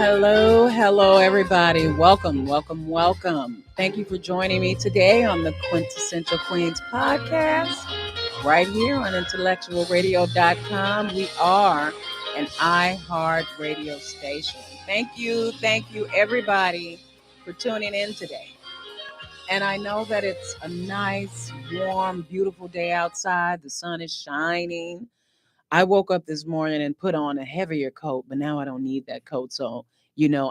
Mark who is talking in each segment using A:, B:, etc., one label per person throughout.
A: Hello, everybody. Welcome. Thank you for joining me today on the Quintessential Queens podcast, right here on IntellectualRadio.com. We are an iHeart radio station. Thank you, everybody, for tuning in today. And I know that it's a nice, warm, beautiful day outside. The sun is shining. I woke up this morning and put on a heavier coat, but now I don't need that coat. So,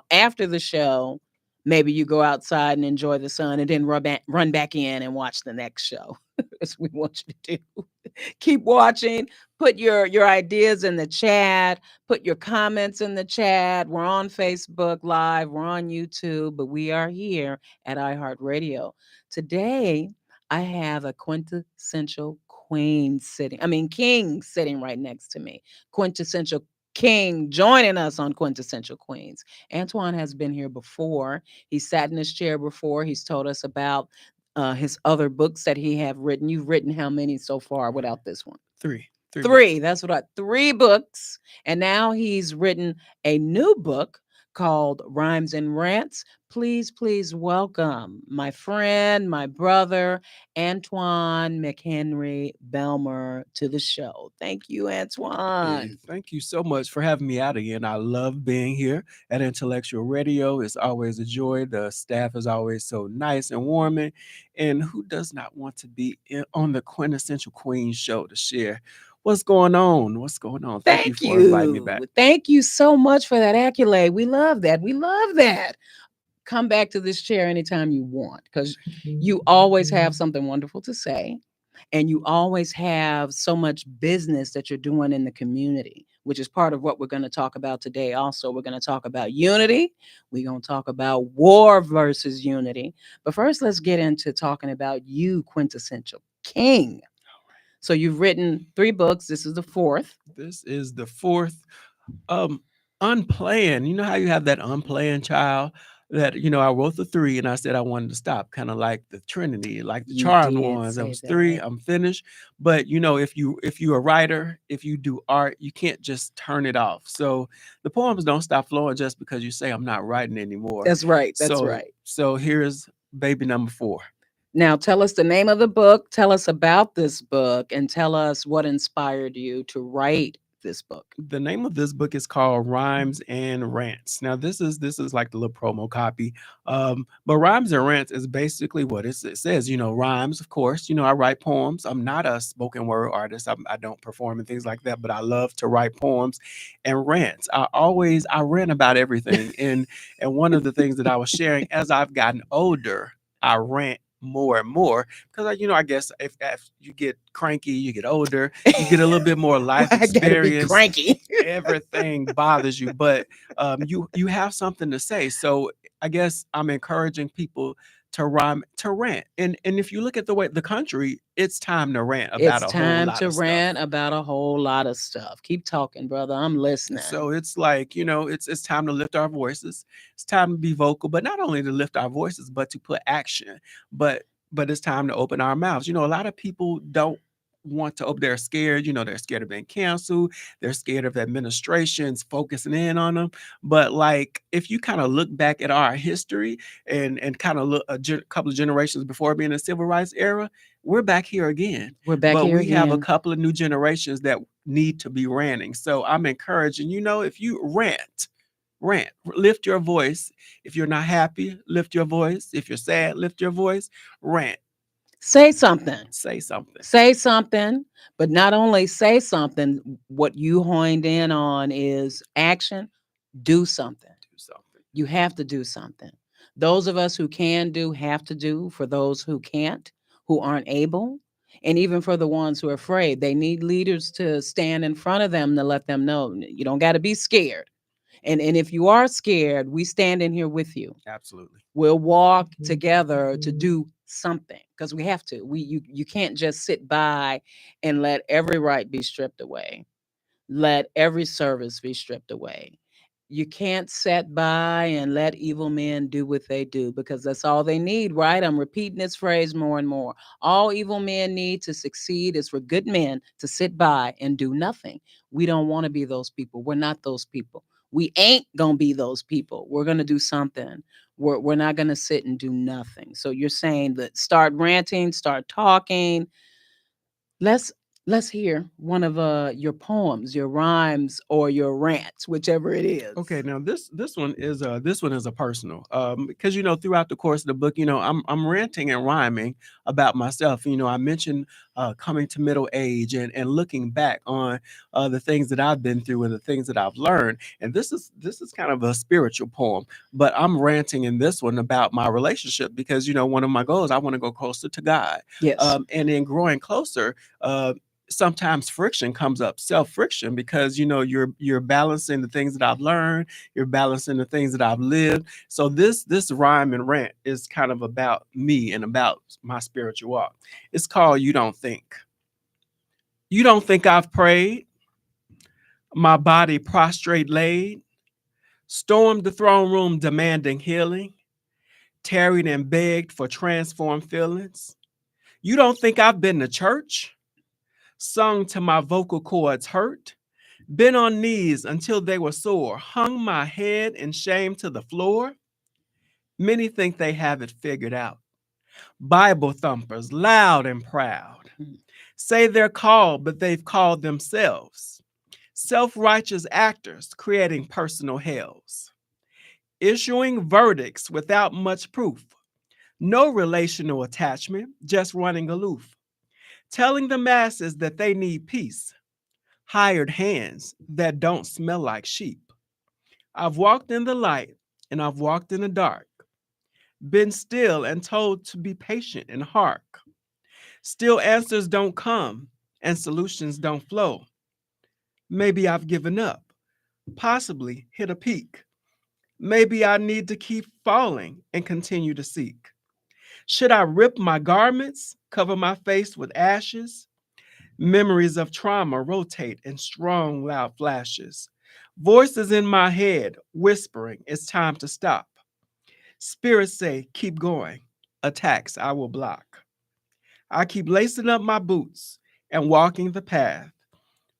A: after the show, maybe you go outside and enjoy the sun and then run back in and watch the next show. That's what we want you to do. Keep watching. Put your ideas in the chat. Put your comments in the chat. We're on Facebook Live. We're on YouTube, but we are here at iHeartRadio. Today, I have a quintessential king sitting right next to me. Quintessential King joining us on Quintessential Queens. Antwan has been here before. He sat in his chair before. He's told us about his other books that he have written. You've written how many so far without this one?
B: Three.
A: Three. That's what 3 books. And now he's written a new book called Rhymes and Rants. Please welcome my friend, my brother, Antwan McHenry Belmer to the show. Thank you, Antwan.
B: Hey, thank you so much for having me out again. I love being here at Intellectual Radio. It's always a joy. The staff is always so nice and warming. And who does not want to be on the Quintessential Queen show to share what's going on? What's going on? Thank you for inviting me back.
A: Thank you so much for that accolade. We love that. Come back to this chair anytime you want, because you always have something wonderful to say. And you always have so much business that you're doing in the community, which is part of what we're going to talk about today. Also, we're going to talk about unity. We're going to talk about war versus unity. But first, let's get into talking about you, Quintessential King. So you've written 3 books. This is the 4th.
B: This is the 4th. Unplanned. You know how you have that unplanned child that, I wrote the 3 and I said I wanted to stop, kind of like the Trinity, like the charmed ones. That was 3. I'm finished. But if you're a writer, if you do art, you can't just turn it off. So the poems don't stop flowing just because you say I'm not writing anymore.
A: That's right.
B: So here's baby number 4.
A: Now, tell us the name of the book, tell us about this book, and tell us what inspired you to write this book.
B: The name of this book is called Rhymes and Rants. Now, this is like the little promo copy. But Rhymes and Rants is basically what it says. Rhymes, of course. I write poems. I'm not a spoken word artist. I don't perform and things like that, but I love to write poems. And rants. I rant about everything. And one of the things that I was sharing as I've gotten older, I rant more and more because I guess if you get cranky, you get older, you get a little bit more life experience.
A: Cranky.
B: Everything bothers you, but you have something to say. So I guess I'm encouraging people to rant. And if you look at the country, it's time to rant about
A: about a whole lot of stuff. Keep talking, brother. I'm listening.
B: So it's like, it's time to lift our voices. It's time to be vocal, but not only to lift our voices, but to put action. But it's time to open our mouths. A lot of people don't want to open. They're scared. They're scared of being canceled. They're scared of administrations focusing in on them. But like, if you kind of look back at our history and kind of look a couple of generations before being a civil rights era, we're back here again.
A: But
B: we have a couple of new generations that need to be ranting. So I'm encouraging, if you rant, lift your voice. If you're not happy, lift your voice. If you're sad, lift your voice, rant.
A: Say something.
B: Say something.
A: But not only say something, what you honed in on is action. Do something. You have to do something. Those of us who can do have to do. For those who can't, who aren't able, and even for the ones who are afraid, they need leaders to stand in front of them to let them know you don't got to be scared. And if you are scared, we stand in here with you.
B: Absolutely.
A: We'll walk together to do something because we have to. You can't just sit by and let every right be stripped away. Let every service be stripped away. You can't sit by and let evil men do what they do because that's all they need, right? I'm repeating this phrase more and more. All evil men need to succeed is for good men to sit by and do nothing. We don't want to be those people. We're not those people. We ain't gonna be those people. We're gonna do something. We're not gonna sit and do nothing. So you're saying that start ranting, start talking. Let's let's hear one of your poems, your rhymes, or your rants, whichever it is.
B: Okay, now this one is a personal, because throughout the course of the book, I'm ranting and rhyming about myself. I mentioned coming to middle age and looking back on the things that I've been through and the things that I've learned. And this is kind of a spiritual poem, but I'm ranting in this one about my relationship because one of my goals, I want to go closer to God.
A: Yes.
B: And in growing closer, sometimes friction comes up, self friction, because you're balancing the things that I've learned, you're balancing the things that I've lived. So this rhyme and rant is kind of about me and about my spiritual walk. It's called You Don't Think. You don't think I've prayed, my body prostrate laid, stormed the throne room demanding healing, tarried and begged for transformed feelings. You don't think I've been to church, sung to my vocal cords hurt, been on knees until they were sore, hung my head in shame to the floor. Many think they have it figured out. Bible thumpers, loud and proud, say they're called, but they've called themselves. Self-righteous actors creating personal hells, issuing verdicts without much proof. No relational attachment, just running aloof. Telling the masses that they need peace, hired hands that don't smell like sheep. I've walked in the light and I've walked in the dark, been still and told to be patient and hark. Still answers don't come and solutions don't flow. Maybe I've given up, possibly hit a peak. Maybe I need to keep falling and continue to seek. Should I rip my garments, cover my face with ashes? Memories of trauma rotate in strong, loud flashes. Voices in my head whispering, it's time to stop. Spirits say, keep going. Attacks I will block. I keep lacing up my boots and walking the path,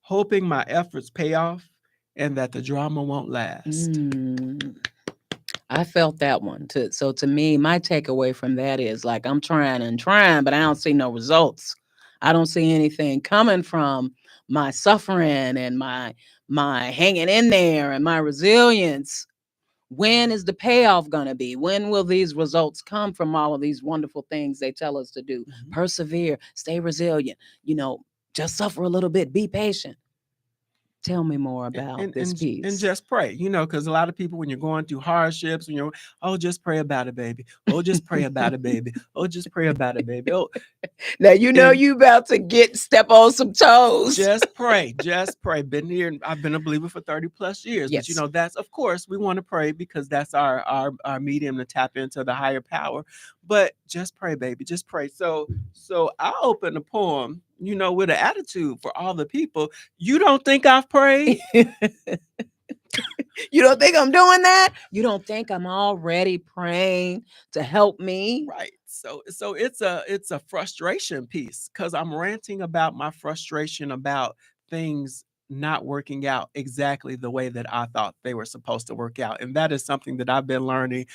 B: hoping my efforts pay off and that the drama won't last.
A: I felt that one too. So to me, my takeaway from that is like I'm trying and trying, but I don't see no results. I don't see anything coming from my suffering and my hanging in there and my resilience. When is the payoff going to be? When will these results come from all of these wonderful things they tell us to do? Persevere, stay resilient, just suffer a little bit, be patient. Tell me more about this piece.
B: And just pray, because a lot of people, when you're going through hardships, oh, just pray about it, baby. Oh, just pray about it, baby. Oh, just pray about it, baby. Oh,
A: now you about to step on some toes.
B: Just pray, just pray. Been here, I've been a believer for 30 plus years.
A: Yes.
B: But that's, of course, we want to pray because that's our medium to tap into the higher power. But just pray, baby, just pray. So I open the poem, with an attitude for all the people. You don't think I've prayed?
A: You don't think I'm doing that? You don't think I'm already praying to help me?
B: Right. So it's a frustration piece because I'm ranting about my frustration about things not working out exactly the way that I thought they were supposed to work out. And that is something that I've been learning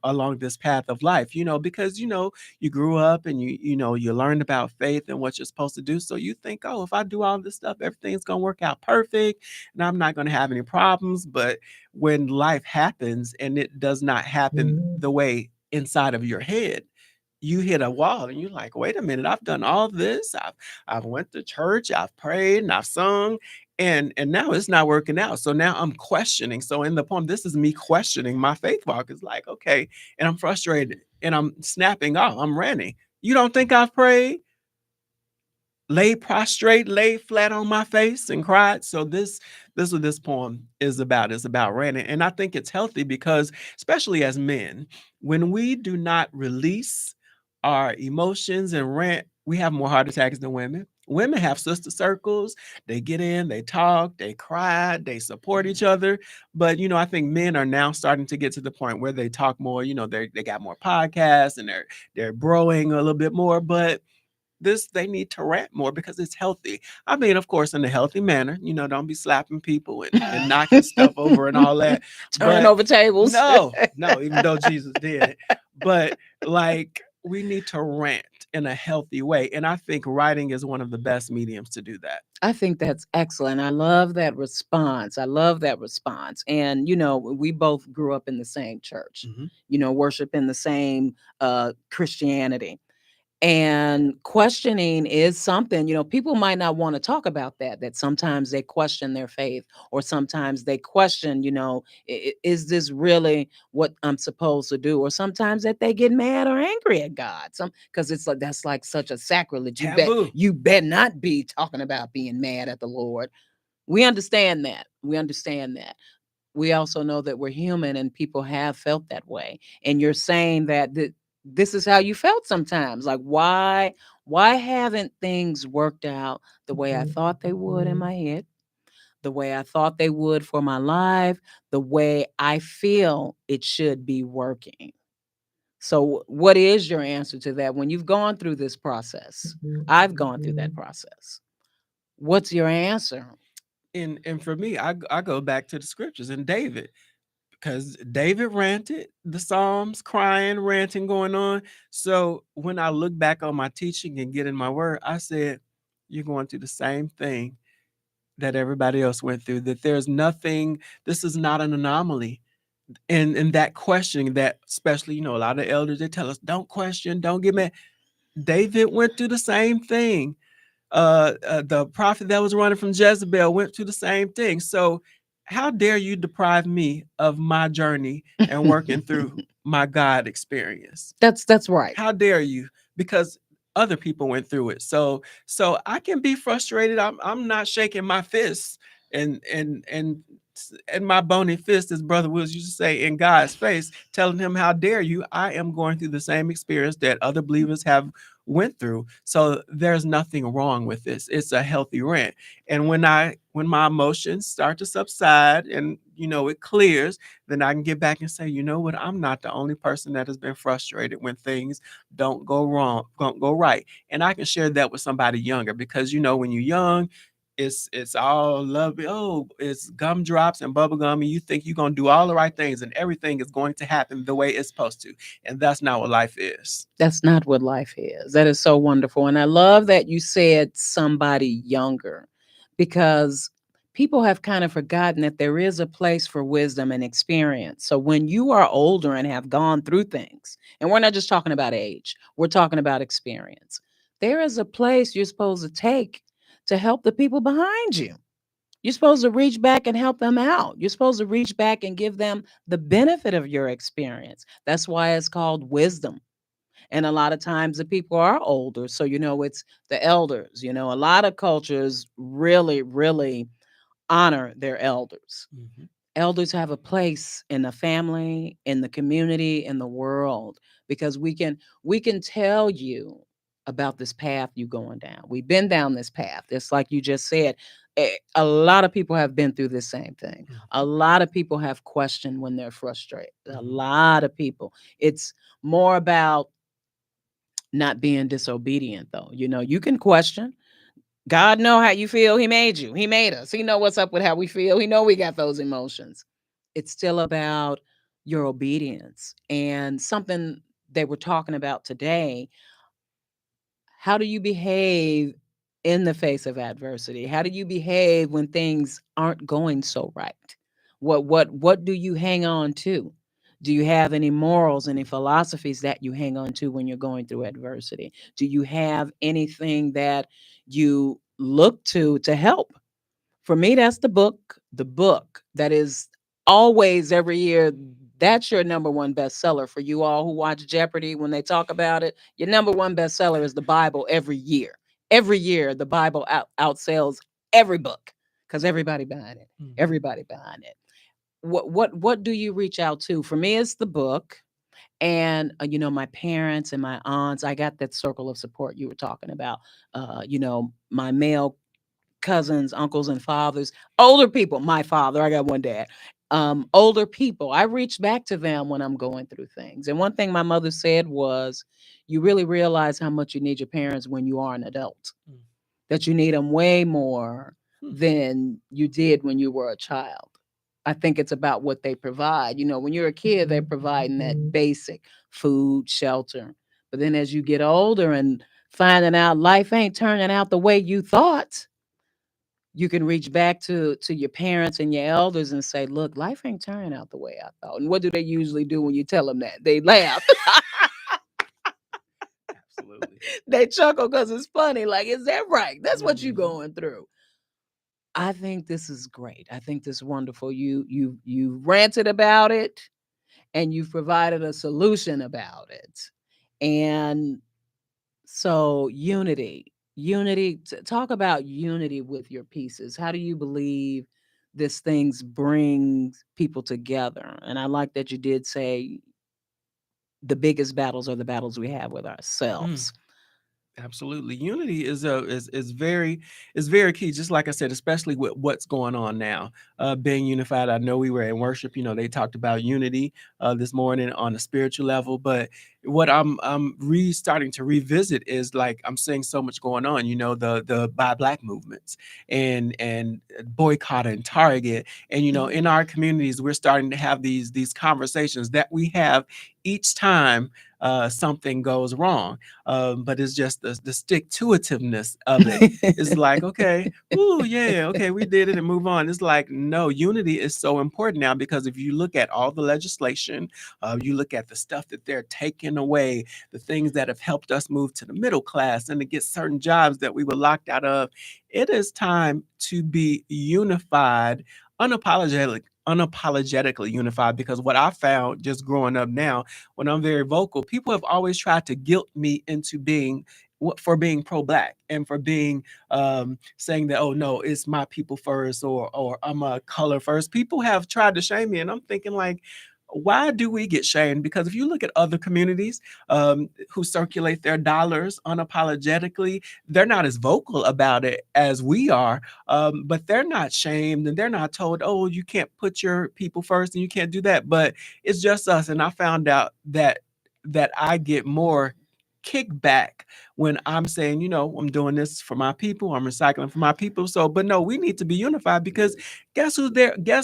B: along this path of life, because, you grew up and you learned about faith and what you're supposed to do. So you think, oh, if I do all this stuff, everything's going to work out perfect and I'm not going to have any problems. But when life happens and it does not happen the way inside of your head, you hit a wall and you're like, wait a minute, I've done all this. I've went to church, I've prayed and I've sung, and now it's not working out. So now I'm questioning. So in the poem, this is me questioning my faith walk. It's like, okay, and I'm frustrated and I'm snapping off. I'm ranting. You don't think I've prayed? Lay prostrate, lay flat on my face and cried. So this what this poem is about. It's about ranting. And I think it's healthy because, especially as men, when we do not release our emotions and rant, we have more heart attacks than women. Women have sister circles. They get in, they talk, they cry, they support each other. But, I think men are now starting to get to the point where they talk more. They got more podcasts and they're broing a little bit more. But this they need to rant more because it's healthy. I mean, of course, in a healthy manner. Don't be slapping people and knocking stuff over and all that.
A: Turning
B: But
A: over tables.
B: no, even though Jesus did. But like we need to rant in a healthy way. And I think writing is one of the best mediums to do that.
A: I think that's excellent. I love that response. I love that response. And, we both grew up in the same church,
B: Mhm.
A: worship in the same Christianity. And questioning is something, people might not want to talk about that sometimes they question their faith, or sometimes they question, is this really what I'm supposed to do? Or sometimes that they get mad or angry at God. Because it's like that's like such a sacrilege.
B: Taboo.
A: You bet not be talking about being mad at the Lord. We understand that. We understand that. We also know that we're human and people have felt that way. And you're saying that this is how you felt sometimes. Like why haven't things worked out the way I thought they would in my head, the way I thought they would for my life, the way I feel it should be working? So what is your answer to that when you've gone through this process? I've gone through that process. What's your answer?
B: And for me, I go back to the scriptures and David. Because David ranted, the Psalms, crying, ranting going on. So when I look back on my teaching and get in my word, I said, you're going through the same thing that everybody else went through, that there's nothing, this is not an anomaly. And that questioning that, especially, a lot of elders, they tell us, don't question, don't get mad. David went through the same thing. The prophet that was running from Jezebel went through the same thing. So how dare you deprive me of my journey and working through my God experience?
A: That's right.
B: How dare you? Because other people went through it. So I can be frustrated. I'm not shaking my fists and my bony fist, as Brother Wills used to say, in God's face, telling him, how dare you? I am going through the same experience that other believers have went through. So there's nothing wrong with this. It's a healthy rant. And when my emotions start to subside and it clears, then I can get back and say, you know what, I'm not the only person that has been frustrated when things don't go right. And I can share that with somebody younger because when you're young, it's all love. Oh, it's gumdrops and bubble gum, and you think you're gonna do all the right things and everything is going to happen the way it's supposed to. And that's not what life is.
A: That's not what life is. That is so wonderful. And I love that you said somebody younger, because people have kind of forgotten that there is a place for wisdom and experience. So when you are older and have gone through things, and we're not just talking about age, we're talking about experience, there is a place you're supposed to take to help the people behind you. You're supposed to reach back and help them out. You're supposed to reach back and give them the benefit of your experience. That's why it's called wisdom. And a lot of times the people are older, so it's the elders. A lot of cultures really really honor their elders.
B: Mhm.
A: Elders have a place in the family, in the community, in the world, because we can tell you about this path you're going down. We've been down this path. It's like you just said, a lot of people have been through this same thing. A
B: Mhm.
A: lot of people have questioned when they're frustrated. A
B: Mhm.
A: lot of people. It's more about not being disobedient, though. You can question. God know how you feel. He made you. He made us. He know what's up with how we feel. He know we got those emotions. It's still about your obedience. And something they were talking about today, how do you behave in the face of adversity? How do you behave when things aren't going so right? What do you hang on to? Do you have any morals, any philosophies that you hang on to when you're going through adversity? Do you have anything that you look to help? For me, that's the book. The book that is always every year. That's your number one bestseller for you all who watch Jeopardy when they talk about it. Your number one bestseller is the Bible every year. Every year, the Bible outsells every book because everybody behind it.
B: Mhm.
A: Everybody behind it. What do you reach out to? For me, it's the book. And my parents and my aunts. I got that circle of support you were talking about. My male cousins, uncles, and fathers, older people. My father, I got one dad, older people. I reach back to them when I'm going through things. And one thing my mother said was, you really realize how much you need your parents when you are an adult,
B: Mm.
A: that you need them way more
B: Hmm.
A: than you did when you were a child. I think it's about what they provide. You know, when you're a kid, they're providing that basic food, shelter. But then as you get older and finding out life ain't turning out the way you thought, you can reach back to your parents and your elders and say, "Look, life ain't turning out the way I thought." And what do they usually do when you tell them that? They laugh.
B: Absolutely.
A: They chuckle because it's funny. Like, is that right? That's what you
B: Hmm.
A: going through. I think this is great. I think this is wonderful. You ranted about it and you've provided a solution about it. And so unity, talk about unity with your pieces. How do you believe this things brings people together? And I like that you did say the biggest battles are the battles we have with
B: Mm.
A: ourselves.
B: Absolutely. Unity is very key, just like I said, especially with what's going on now. Being unified. I know we were in worship, they talked about unity this morning on a spiritual level, but what I'm starting to revisit is like I'm seeing so much going on, the Buy Black movements and boycott and Target. And in our communities, we're starting to have these conversations that we have each time something goes wrong. But it's just the stick to itiveness of it. It's like, okay, ooh, yeah, okay, we did it and move on. It's like, no, unity is so important now because if you look at all the legislation, you look at the stuff that they're taking away, the things that have helped us move to the middle class and to get certain jobs that we were locked out of. It is time to be unified, unapologetically unified, because what I found just growing up now, when I'm very vocal, people have always tried to guilt me into for being pro-black and for being saying that, oh no, it's my people first, or I'm a color first. People have tried to shame me, and I'm thinking like, why do we get shamed? Because if you look at other communities who circulate their dollars unapologetically, they're not as vocal about it as we are, but they're not shamed and they're not told, oh, you can't put your people first and you can't do that. But it's just us. And I found out that I get more kickback when I'm saying, I'm doing this for my people, I'm recycling for my people. So, but no, we need to be unified because guess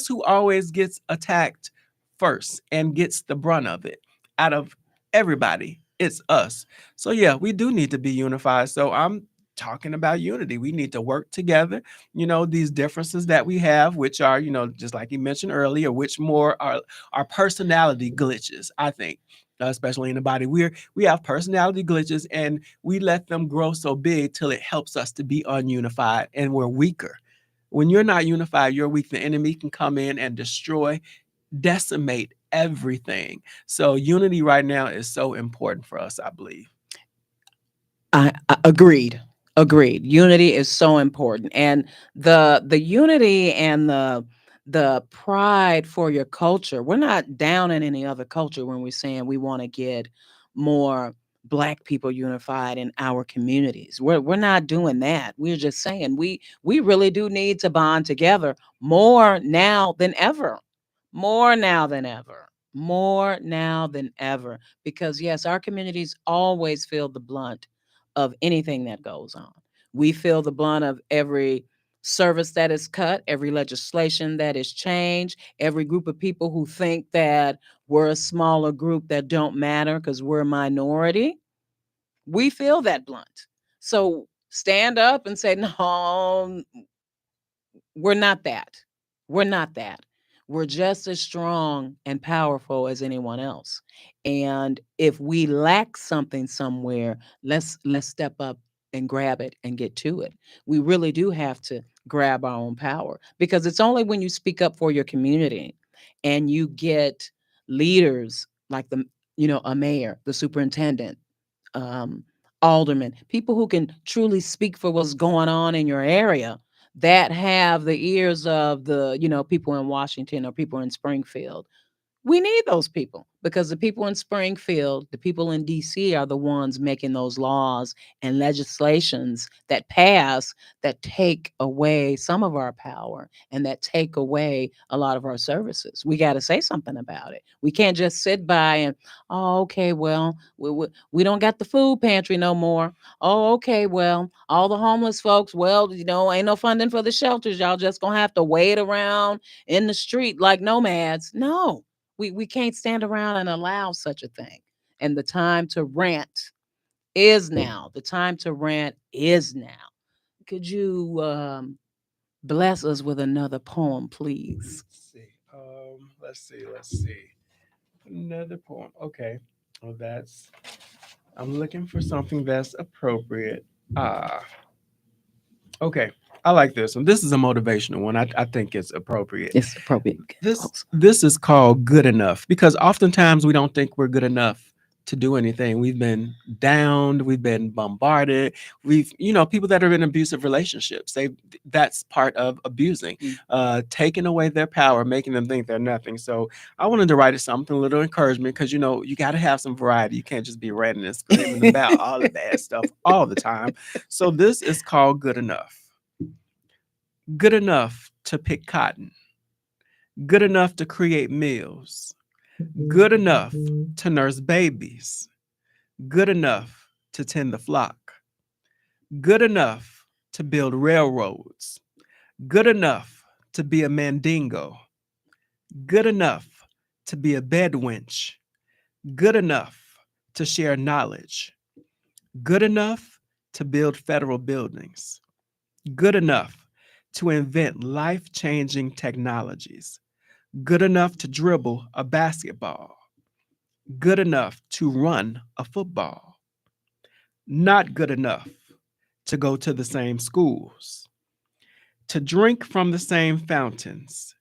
B: who always gets attacked first and gets the brunt of it out of everybody? It's us. So yeah, we do need to be unified. So I'm talking about unity. We need to work together. These differences that we have, which are, just like you mentioned earlier, which more are personality glitches, I think. Especially in the body, we have personality glitches, and we let them grow so big till it helps us to be ununified, and we're weaker. When you're not unified, you're weak. The enemy can come in and destroy, decimate everything. So unity right now is so important for us, I believe.
A: I agreed. Agreed. Unity is so important, and the unity and the pride for your culture. We're not down in any other culture when we're saying we want to get more Black people unified in our communities. We're not doing that. We're just saying we really do need to bond together more now than ever. More now than ever. More now than ever. Because yes, our communities always feel the blunt of anything that goes on. We feel the blunt of every service that is cut, every legislation that is changed, every group of people who think that we're a smaller group that don't matter because we're a minority. We feel that blunt. So stand up and say, no, we're not that. We're not that. We're just as strong and powerful as anyone else. And if we lack something somewhere, let's step up and grab it and get to it. We really do have to grab our own power because it's only when you speak up for your community and you get leaders like a mayor, the superintendent, um, aldermen, people who can truly speak for what's going on in your area, that have the ears of the people in Washington or people in Springfield. We need those people because the people in Springfield, the people in DC are the ones making those laws and legislations that pass that take away some of our power and that take away a lot of our services. We got to say something about it. We can't just sit by and, oh, okay, well, we don't got the food pantry no more. Oh, okay, well, all the homeless folks, well, ain't no funding for the shelters. Y'all just going to have to wait around in the street like nomads. No, we can't stand around and allow such a thing. And the time to rant is now. The time to rant is now. Could you bless us with another poem, please?
B: Let's see. Let's see. Another poem. Okay. Well, I'm looking for something that's appropriate. Ah, okay. I like this one. This is a motivational one. I think it's appropriate.
A: It's appropriate.
B: This is called good enough because oftentimes we don't think we're good enough to do anything. We've been downed, we've been bombarded. People that are in abusive relationships, that's part of abusing, taking away their power, making them think they're nothing. So I wanted to write something, a little encouragement, because you got to have some variety. You can't just be ranting and screaming about all the bad stuff all the time. So this is called good enough. Good enough to pick cotton. Good enough to create meals. Good enough to nurse babies. Good enough to tend the flock. Good enough to build railroads. Good enough to be a mandingo. Good enough to be a bed wench. Good enough to share knowledge. Good enough to build federal buildings. Good enough to invent life-changing technologies. Good enough to dribble a basketball. Good enough to run a football. Not good enough to go to the same schools, to drink from the same fountains,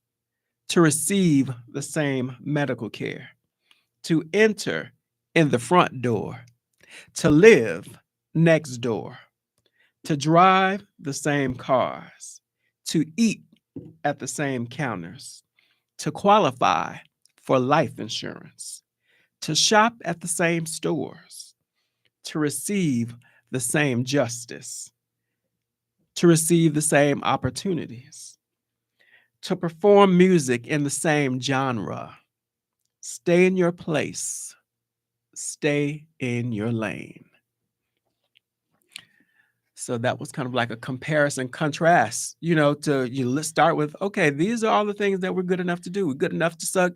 B: to receive the same medical care, to enter in the front door, to live next door, to drive the same cars, to eat at the same counters, to qualify for life insurance, to shop at the same stores, to receive the same justice, to receive the same opportunities, to perform music in the same genre. Stay in your place, stay in your lane. So that was kind of like a comparison, contrast, let's start with, okay, these are all the things that we're good enough to do. We're good enough to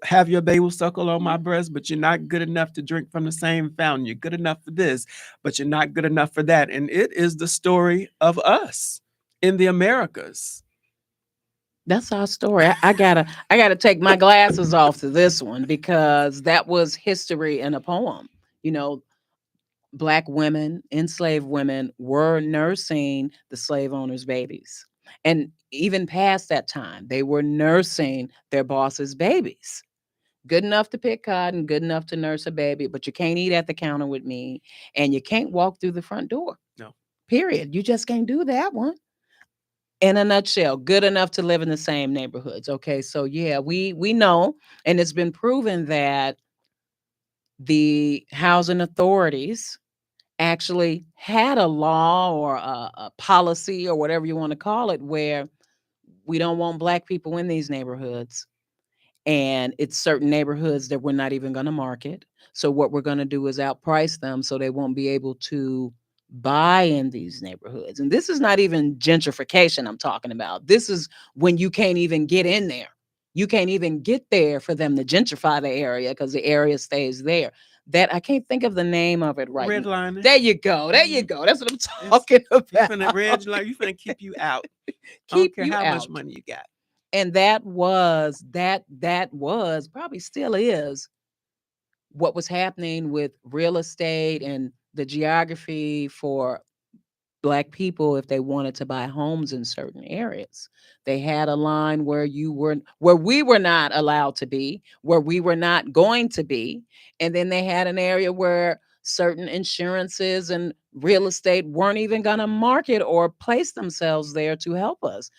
B: have your baby suckle on my breast, but you're not good enough to drink from the same fountain. You're good enough for this, but you're not good enough for that. And it is the story of us in the Americas.
A: That's our story. I gotta take my glasses off to this one because that was history in a poem. You know, Black women, enslaved women, were nursing the slave owners' babies. And even past that time, they were nursing their bosses' babies. Good enough to pick cotton, good enough to nurse a baby, but you can't eat at the counter with me and you can't walk through the front door.
B: No.
A: Period. You just can't do that one. In a nutshell, good enough to live in the same neighborhoods. Okay, so yeah, we know, and it's been proven that the housing authorities actually had a law or a policy or whatever you want to call it where we don't want Black people in these neighborhoods, and it's certain neighborhoods that we're not even going to market. So what we're going to do is outprice them so they won't be able to buy in these neighborhoods. And this is not even gentrification I'm talking about. This is when you can't even get in there. You can't even get there for them to gentrify the area because the area stays there. That I can't think of the name of it right now.
B: Redlining.
A: There you go. There you go. That's what I'm talking about.
B: You finna keep you out.
A: Keep
B: I don't care
A: you
B: how
A: out.
B: much money you got.
A: And that was probably still is what was happening with real estate and the geography for Black people if they wanted to buy homes in certain areas. They had a line where we were not allowed to be, where we were not going to be, and then they had an area where certain insurances and real estate weren't even going to market or place themselves there to help us.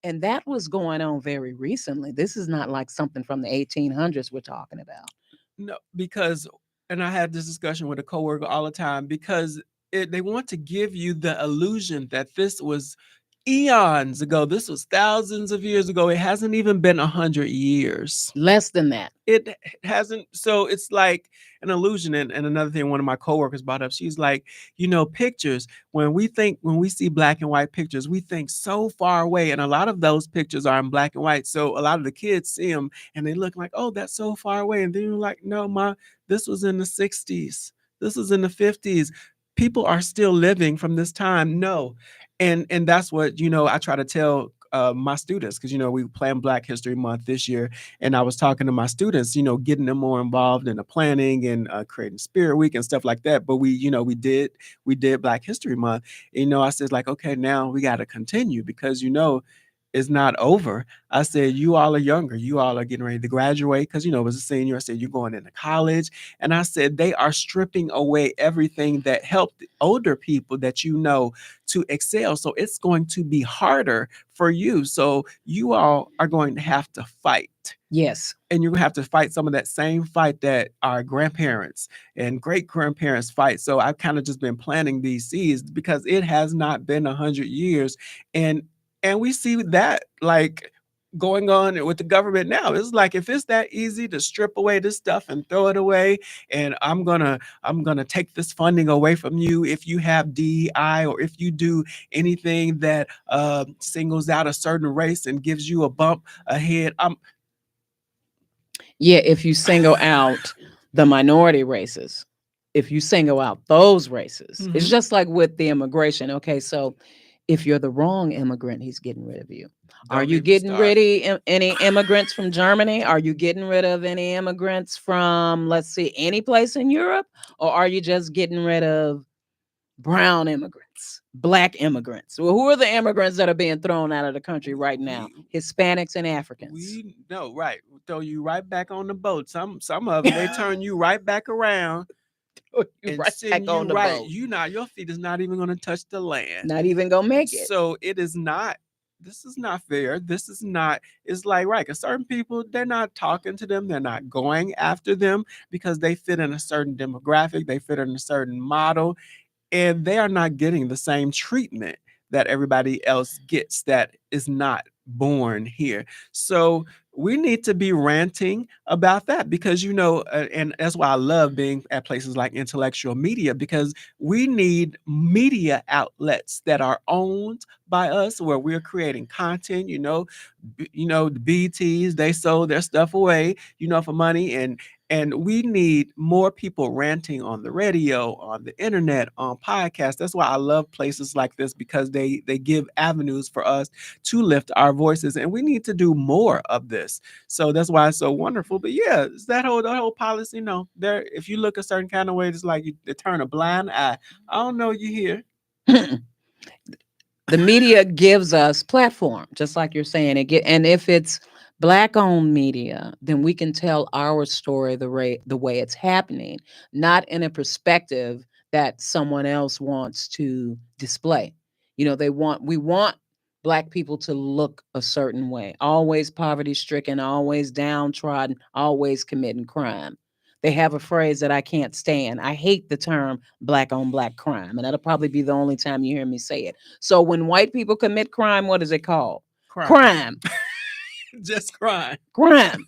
A: And that was going on very recently. This is not like something from the 1800s we're talking about.
B: No, because and I had this discussion with a coworker all the time because they want to give you the illusion that this was eons ago. This was thousands of years ago. It hasn't even been 100 years.
A: Less than that.
B: It hasn't. So it's like an illusion. And another thing one of my coworkers brought up, she's like, pictures, when we see black and white pictures, we think so far away. And a lot of those pictures are in black and white. So a lot of the kids see them and they look like, oh, that's so far away. And then you're like, no, this was in the 60s. This was in the 50s. People are still living from this time. No. And that's what, I try to tell my students, because we plan Black History Month this year, and I was talking to my students, getting them more involved in the planning and creating Spirit Week and stuff like that. But we did Black History Month. I said, like, okay, now we got to continue because it's not over. I said, you all are younger. You all are getting ready to graduate because, as a senior, I said, you're going into college. And I said, they are stripping away everything that helped older people that to excel. So it's going to be harder for you. So you all are going to have to fight.
A: Yes.
B: And you're going to have to fight some of that same fight that our grandparents and great grandparents fight. So I've kind of just been planting these seeds because it has not been 100 years. And we see that like going on with the government now. It's like, if it's that easy to strip away this stuff and throw it away, and I'm gonna take this funding away from you if you have DEI or if you do anything that singles out a certain race and gives you a bump ahead.
A: Yeah, if you single out the minority races, if you single out those races, it's just like with the immigration. Okay, so if you're the wrong immigrant, he's getting rid of you. Are
B: Don't
A: you
B: even
A: getting
B: start.
A: rid of any immigrants from Germany? Are you getting rid of any immigrants from, let's see, any place in Europe? Or are you just getting rid of brown immigrants, black immigrants? Well, who are the immigrants that are being thrown out of the country right now?
B: We
A: Hispanics and Africans.
B: we no right. Throw you right back on the boat. Some of them they turn you right back around
A: You
B: and
A: right
B: send
A: back
B: you
A: on the
B: right.
A: boat.
B: Your feet is not even going to touch the land.
A: Not even gonna make it.
B: So it is not. This is not fair. This is not. It's like, right, because certain people, they're not talking to them. They're not going after them because they fit in a certain demographic. They fit in a certain model, and they are not getting the same treatment that everybody else gets that is not born here. So we need to be ranting about that because and that's why I love being at places like Intellectual Media, because we need media outlets that are owned by us, where we're creating content. The BTs, they sold their stuff away for money, and we need more people ranting on the radio, on the internet, on podcasts. That's why I love places like this, because they give avenues for us to lift our voices, and we need to do more of this. So that's why it's so wonderful. But yeah, it's that whole policy. There, if you look a certain kind of way, it's like they turn a blind eye. I don't know you here.
A: The media gives us platform, just like you're saying. And if it's black owned media, then we can tell our story the way it's happening, not in a perspective that someone else wants to display. We want black people to look a certain way, always poverty stricken, always downtrodden, always committing crime. They have a phrase that I can't stand. I hate the term black on black crime, and that'll probably be the only time you hear me say it. So when white people commit crime, what is it called?
B: Crime.
A: Crime.
B: Just crime.
A: Crime.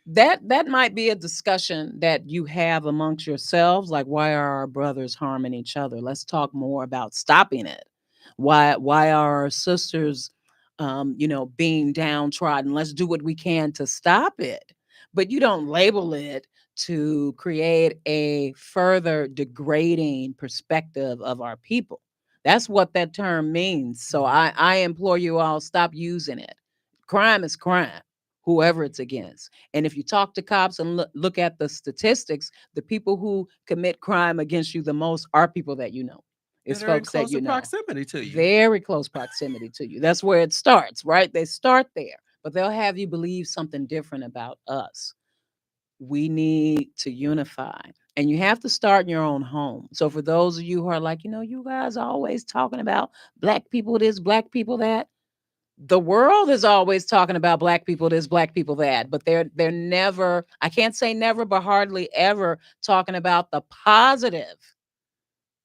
A: That might be a discussion that you have amongst yourselves, like, why are our brothers harming each other? Let's talk more about stopping it. Why are our sisters being downtrodden? Let's do what we can to stop it. But you don't label it to create a further degrading perspective of our people. That's what that term means. So I implore you all, stop using it. Crime is crime, whoever it's against. And if you talk to cops and look at the statistics, the people who commit crime against you the most are people that you know. It's
B: That are in
A: folks that you
B: closer
A: know.
B: proximity to you.
A: Very close proximity to you. That's where it starts, right? They start there, but they'll have you believe something different about us. We need to unify. And you have to start in your own home. So for those of you who are like, you guys are always talking about black people this, black people that, The world is always talking about black people this, black people that, but they're never, I can't say never, but hardly ever talking about the positive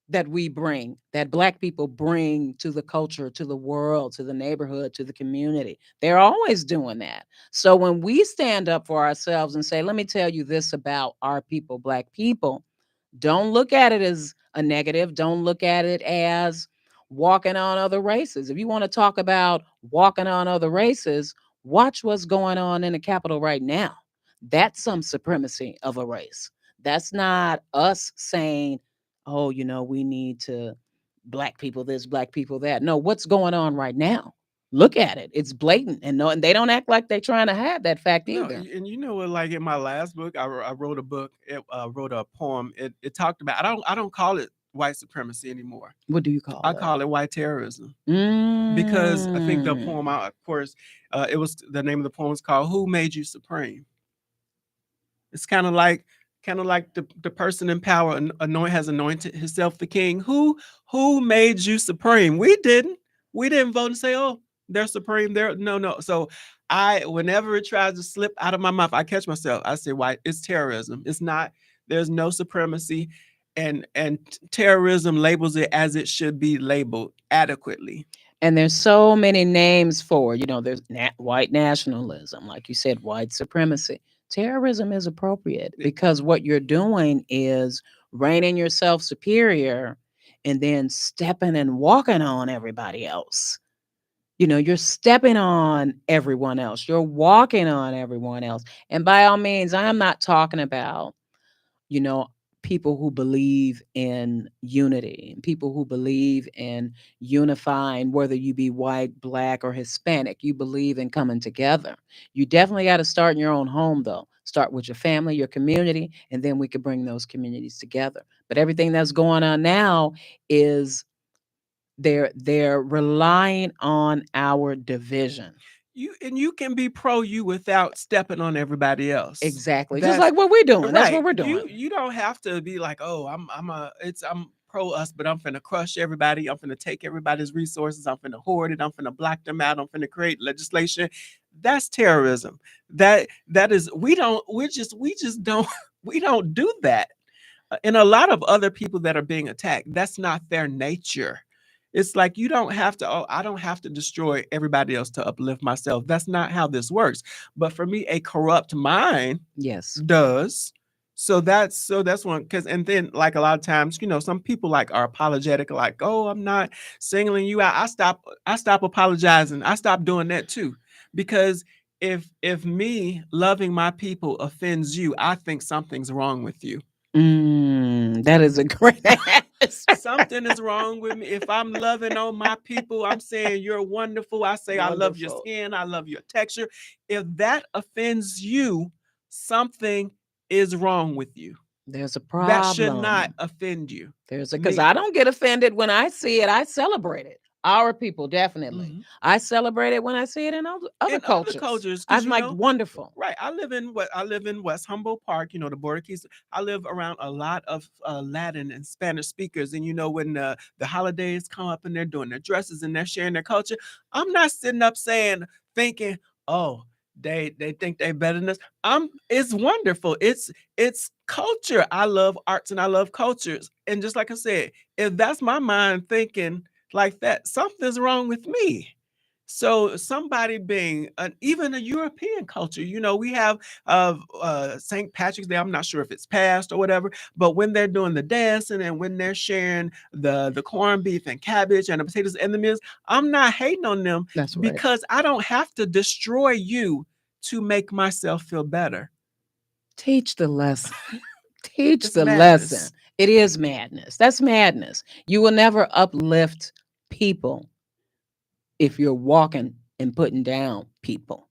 A: that we bring, that black people bring to the culture, to the world, to the neighborhood, to the community. They're always doing that. So when we stand up for ourselves and say, let me tell you this about our people, black people, don't look at it as a negative. Don't look at it as walking on other races. If you want to talk about walking on other races, watch what's going on in the Capitol right now. That's some supremacy of a race. That's not us saying, oh, we need to black people this, black people that. No, what's going on right now? Look at it. It's blatant. And no, and they don't act like they're trying to hide that fact
B: No,
A: either.
B: and you know what? Like in my last book, I wrote a book. Wrote a poem. It talked about. I don't call it white supremacy anymore.
A: What do you
B: I
A: call it?
B: call it white terrorism because I think the
A: Mm.
B: poem, of course, it was the name of the poem is called "Who Made You Supreme." It's kind of like the person in power has anointed himself the king. Who made you supreme? We didn't. We didn't vote and say, oh, they're supreme. They're no. So I whenever it tries to slip out of my mouth, I catch myself. I say, why? It's terrorism. It's not. There's no supremacy, and terrorism labels it as it should be labeled adequately.
A: And there's so many names for, there's white nationalism, like you said, white supremacy. Terrorism is appropriate because what you're doing is reigning yourself superior and then stepping and walking on everybody else. You're stepping on everyone else. You're walking on everyone else. And by all means, I am not talking about, you know, people who believe in unity, people who believe in unifying, whether you be white, black, or Hispanic. You believe in coming together. You definitely got to start in your own home, though. Start with your family, your community, and then we could bring those communities together. But everything that's going on now is they're relying on our division.
B: You can be pro you without stepping on everybody else.
A: Exactly. Just
B: That's
A: like what we're doing. That's
B: right.
A: what we're
B: You
A: doing.
B: you don't have to be like, oh, I'm pro us, but I'm finna crush everybody. I'm finna take everybody's resources. I'm finna hoard it. I'm finna block them out. I'm finna create legislation. That's terrorism. That is we just don't we don't do that. And a lot of other people that are being attacked, that's not their nature. It's like you don't have to, oh, I don't have to destroy everybody else to uplift myself. That's not how this works. But for me, a corrupt mind
A: Yes.
B: does. So that's one because and then like a lot of times, some people like are apologetic, like, oh, I'm not singling you out. I stop apologizing. I stop doing that too. Because if me loving my people offends you, I think something's wrong with you.
A: That is a great answer.
B: Something is wrong with me. If I'm loving on my people, I'm saying you're wonderful. I say I love your
A: Wonderful.
B: skin, I love your texture. If that offends you, something is wrong with you.
A: There's a
B: That should not
A: problem.
B: offend you.
A: Because
B: Me,
A: I don't get offended when I see it. I celebrate it. Our people definitely.
B: mhm.
A: I celebrate it when I see it in other
B: In other
A: cultures.
B: cultures, because
A: I'm like wonderful.
B: right. I live in West Humboldt Park, the border keys. I live around a lot of Latin and Spanish speakers, and when the holidays come up and they're doing their dresses and they're sharing their culture, I'm not sitting up thinking, oh, they think they're better than us. It's wonderful. It's culture. I love arts and I love cultures, and just like I said, if that's my mind thinking like that, something's wrong with me. So somebody being even a European culture, we have St. Patrick's Day. I'm not sure if it's past or whatever, but when they're doing the dancing and when they're sharing the corned beef and cabbage and the potatoes and the meals, I'm not hating on them
A: That's right.
B: because I don't have to destroy you to make myself feel better.
A: Teach the lesson. Teach
B: It's
A: the lesson.
B: madness.
A: It is madness. That's madness. You will never uplift people if you're walking and putting down people.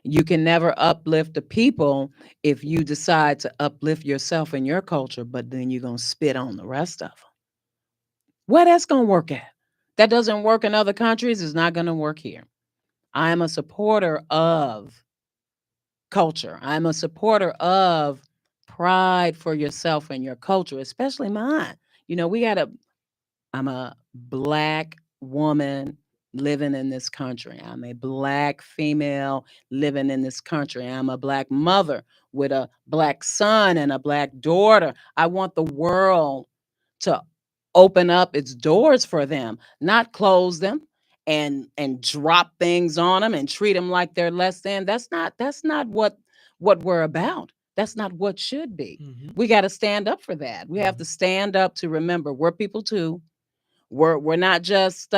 A: You can never uplift the people if you decide to uplift yourself and your culture, but then you're going to spit on the rest of them. Where that's going to work at? That doesn't work in other countries. It's not going to work here. I am a supporter of culture. I'm a supporter of pride for yourself and your culture, especially mine. We got to, I'm a black woman, living in this country. I'm a black female living in this country. I'm a black mother with a black son and a black daughter. I want the world to open up its doors for them, not close them and drop things on them and treat them like they're less than. That's not what we're about. That's not what should be.
B: Hmm.
A: We got to stand up for that. We have to stand up to remember we're people too. We're not just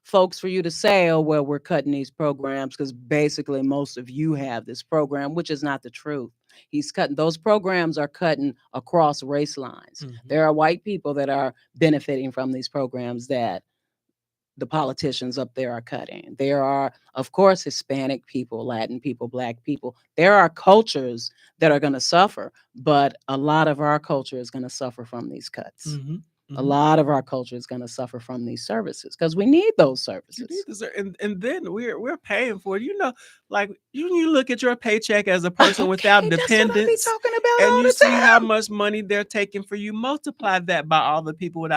A: folks for you to say, oh well, we're cutting these programs because basically most of you have this program, which is not the truth. He's cutting those programs are cutting across race lines.
B: Hmm.
A: There are white people that are benefiting from these programs that the politicians up there are cutting. There are, of course, Hispanic people, Latin people, black people. There are cultures that are going to suffer, but a lot of our culture is going to suffer from these cuts.
B: Hmm.
A: A
B: Hmm.
A: lot of our culture is going to suffer from these services because we need those
B: You need
A: services.
B: this, and then we're paying for it. Like you look at your paycheck as a person without
A: Okay, that's what I be
B: dependents,
A: talking about
B: and
A: all
B: you
A: the
B: see how
A: time.
B: much money they're taking for you. Multiply that by all the people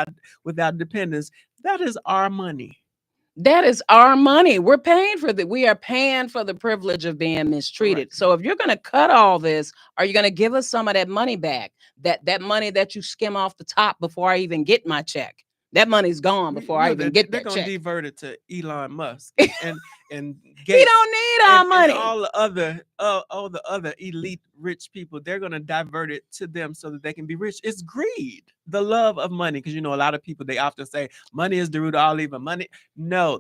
B: without dependents. That is our money.
A: That is our money. We're paying for the we are paying for the privilege of being mistreated.
B: Correct.
A: So if you're going to cut all this, are you going to give us some of that money back? That money that you skim off the top before I even get my check. That money's gone
B: We
A: before I
B: no,
A: even get
B: they're
A: that
B: gonna
A: check.
B: divert it to Elon Musk and
A: He
B: Gates
A: don't need our
B: and
A: money.
B: all the other elite rich people. They're gonna divert it to them so that they can be rich. It's greed, the love of money. Because a lot of people they often say money is the root of all evil. Money, no,